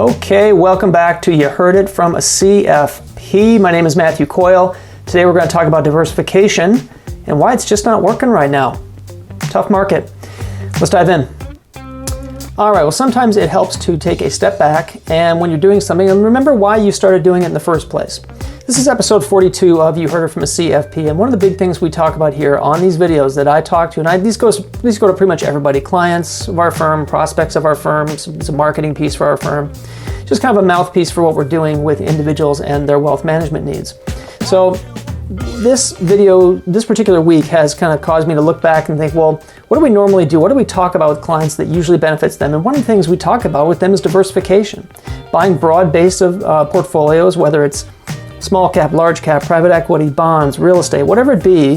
Okay, welcome back to You Heard It from a CFP. My name is Matthew Coyle. Today we're going to talk about diversification and why it's just not working right now. Tough market. Let's dive in. All right, well, sometimes it helps to take a step back and when you're doing something, and remember why you started doing it in the first place. This is episode 42 of You Heard It from a CFP, and one of the big things we talk about here on these videos that I talk to, and these go to pretty much everybody, clients of our firm, prospects of our firm, it's a marketing piece for our firm, just kind of a mouthpiece for what we're doing with individuals and their wealth management needs. So this video, this particular week has kind of caused me to look back and think, well, what do we normally do? What do we talk about with clients that usually benefits them? And one of the things we talk about with them is diversification. Buying broad base of portfolios, whether it's small cap, large cap, private equity, bonds, real estate, whatever it be,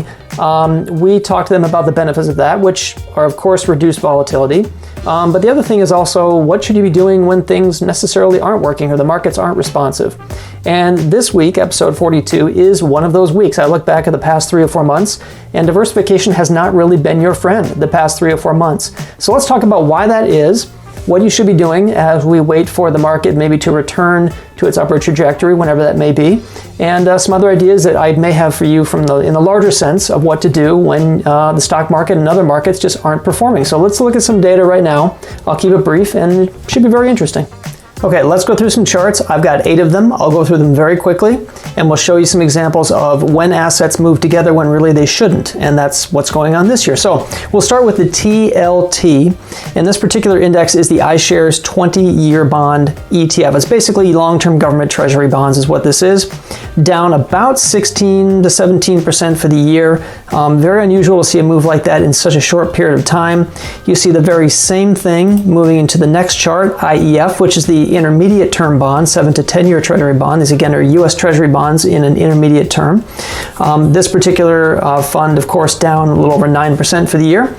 we talk to them about the benefits of that, which are of course reduced volatility. But the other thing is also, what should you be doing when things necessarily aren't working or the markets aren't responsive? And this week, episode 42, is one of those weeks. I look back at the past 3 or 4 months, and diversification has not really been your friend the past 3 or 4 months. So let's talk about why that is, what you should be doing as we wait for the market maybe to return to its upward trajectory, whenever that may be, and some other ideas that I may have for you in the larger sense of what to do when the stock market and other markets just aren't performing. So let's look at some data right now. I'll keep it brief and it should be very interesting. Okay, let's go through some charts. I've got 8 of them. I'll go through them very quickly, and we'll show you some examples of when assets move together when really they shouldn't, and that's what's going on this year. So we'll start with the TLT, and this particular index is the iShares 20-year bond ETF. It's basically long-term government treasury bonds is what this is. Down about 16 to 17% for the year. Very unusual to see a move like that in such a short period of time. You see the very same thing moving into the next chart, IEF, which is the intermediate term bond, 7 to 10-year treasury bond. These again are U.S. treasury bonds in an intermediate term. This particular fund, of course, down a little over 9% for the year.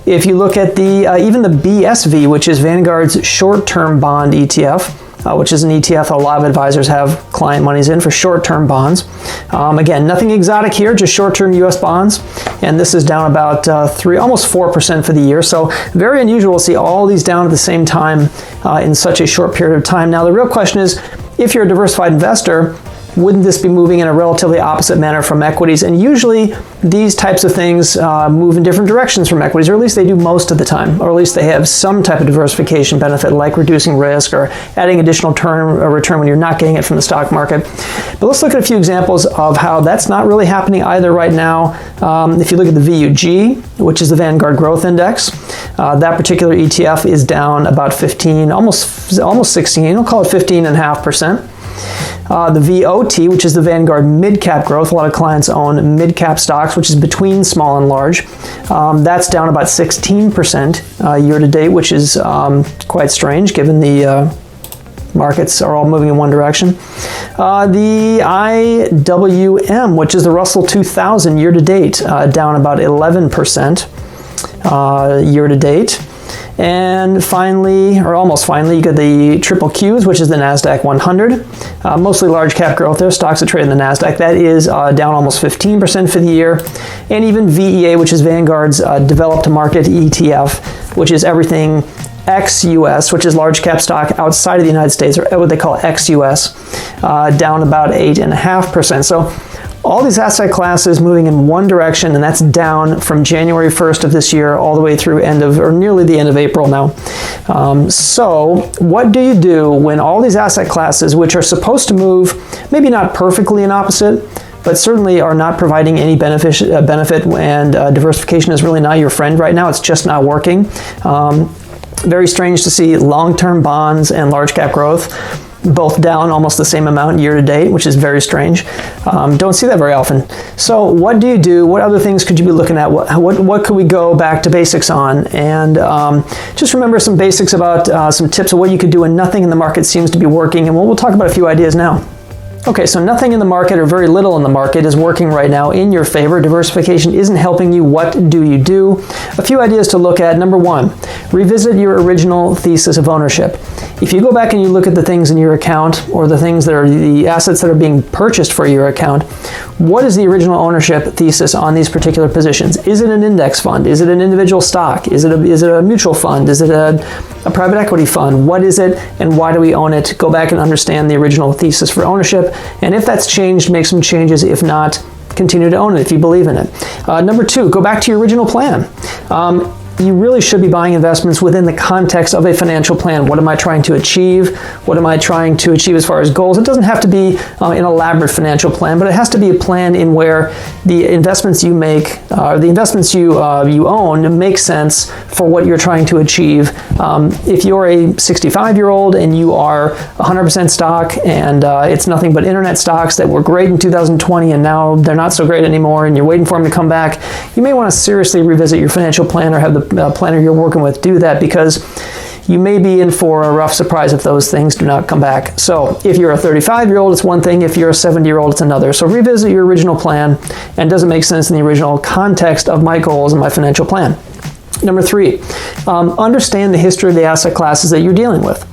If you look at the even the BSV, which is Vanguard's short-term bond ETF, which is an ETF a lot of advisors have client monies in for short-term bonds. Again, nothing exotic here, just short-term U.S. bonds. And this is down about almost 4% for the year. So very unusual to see all these down at the same time in such a short period of time. Now, the real question is, if you're a diversified investor, wouldn't this be moving in a relatively opposite manner from equities? And usually these types of things move in different directions from equities, or at least they do most of the time, or at least they have some type of diversification benefit like reducing risk or adding additional return when you're not getting it from the stock market. But let's look at a few examples of how that's not really happening either right now. If you look at the VUG, which is the Vanguard Growth Index, that particular ETF is down about 15, almost 16, we'll call it 15.5%. The VOT, which is the Vanguard Mid-Cap Growth, a lot of clients own mid-cap stocks, which is between small and large. That's down about 16% year-to-date, which is quite strange given the markets are all moving in one direction. The IWM, which is the Russell 2000 year-to-date, down about 11% year-to-date. And finally, or almost finally, you get the triple Qs, which is the NASDAQ 100. Mostly large cap growth there, stocks that trade in the NASDAQ. That is down almost 15% for the year. And even VEA, which is Vanguard's developed market ETF, which is everything ex-US, which is large cap stock outside of the United States, or what they call ex-US, down about 8.5%. So all these asset classes moving in one direction, and that's down from January 1st of this year all the way through nearly the end of April now. So what do you do when all these asset classes, which are supposed to move, maybe not perfectly in opposite, but certainly are not providing any benefit, and diversification is really not your friend right now. It's just not working. Very strange to see long-term bonds and large cap growth both down almost the same amount year to date, which is very strange. Don't see that very often. So what do you do? What other things could you be looking at? What could we go back to basics on? And just remember some basics about some tips of what you could do when nothing in the market seems to be working. And we'll talk about a few ideas now. Okay, so nothing in the market or very little in the market is working right now in your favor. Diversification isn't helping you. What do you do? A few ideas to look at. Number one, revisit your original thesis of ownership. If you go back and you look at the things in your account or the things that are the assets that are being purchased for your account, what is the original ownership thesis on these particular positions? Is it an index fund? Is it an individual stock? Is it a mutual fund? Is it a A private equity fund, what is it and why do we own it? Go back and understand the original thesis for ownership. And if that's changed, make some changes. If not, continue to own it if you believe in it. Number 2, go back to your original plan. You really should be buying investments within the context of a financial plan. What am I trying to achieve? What am I trying to achieve as far as goals? It doesn't have to be an elaborate financial plan, but it has to be a plan in where the investments you make, the investments you own make sense for what you're trying to achieve. If you're a 65-year-old and you are 100% stock and it's nothing but internet stocks that were great in 2020 and now they're not so great anymore and you're waiting for them to come back, you may want to seriously revisit your financial plan or have the planner you're working with do that, because you may be in for a rough surprise if those things do not come back. So if you're a 35-year-old, it's one thing. If you're a 70-year-old, it's another. So revisit your original plan, and does it make sense in the original context of my goals and my financial plan? Number 3, understand the history of the asset classes that you're dealing with.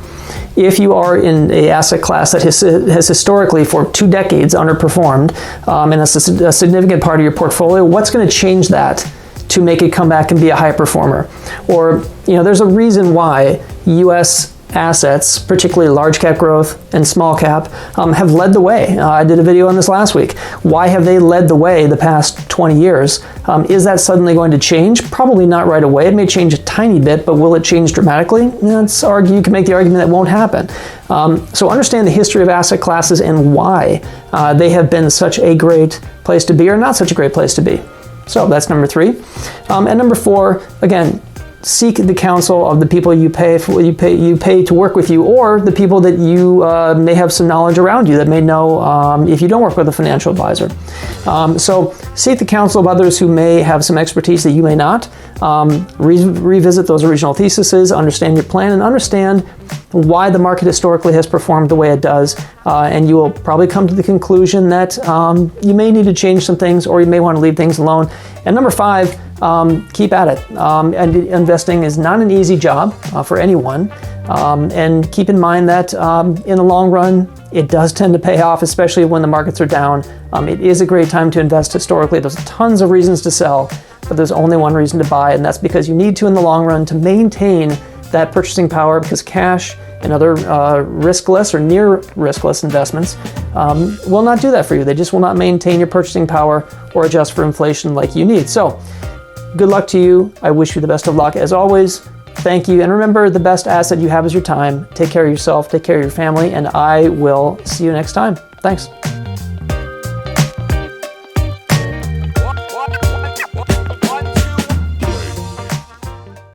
If you are in an asset class that has historically for 2 decades underperformed, and that's a significant part of your portfolio, what's going to change that to make it come back and be a high performer? Or, there's a reason why U.S. assets, particularly large cap growth and small cap, have led the way. I did a video on this last week. Why have they led the way the past 20 years? Is that suddenly going to change? Probably not right away. It may change a tiny bit, but will it change dramatically? You can make the argument that won't happen. So understand the history of asset classes and why they have been such a great place to be or not such a great place to be. So that's number 3. And number 4, again, seek the counsel of the people you pay to work with you, or the people that you may have some knowledge around you that may know if you don't work with a financial advisor. So seek the counsel of others who may have some expertise that you may not. Revisit those original theses, understand your plan, and understand why the market historically has performed the way it does, and you will probably come to the conclusion that you may need to change some things, or you may want to leave things alone. And number 5, keep at it. And investing is not an easy job for anyone, and keep in mind that in the long run, it does tend to pay off, especially when the markets are down. It is a great time to invest historically. There's tons of reasons to sell, but there's only one reason to buy, and that's because you need to, in the long run, to maintain that purchasing power, because cash and other riskless or near riskless investments will not do that for you. They just will not maintain your purchasing power or adjust for inflation like you need. So good luck to you. I wish you the best of luck. As always, thank you. And remember, the best asset you have is your time. Take care of yourself, take care of your family, and I will see you next time. Thanks.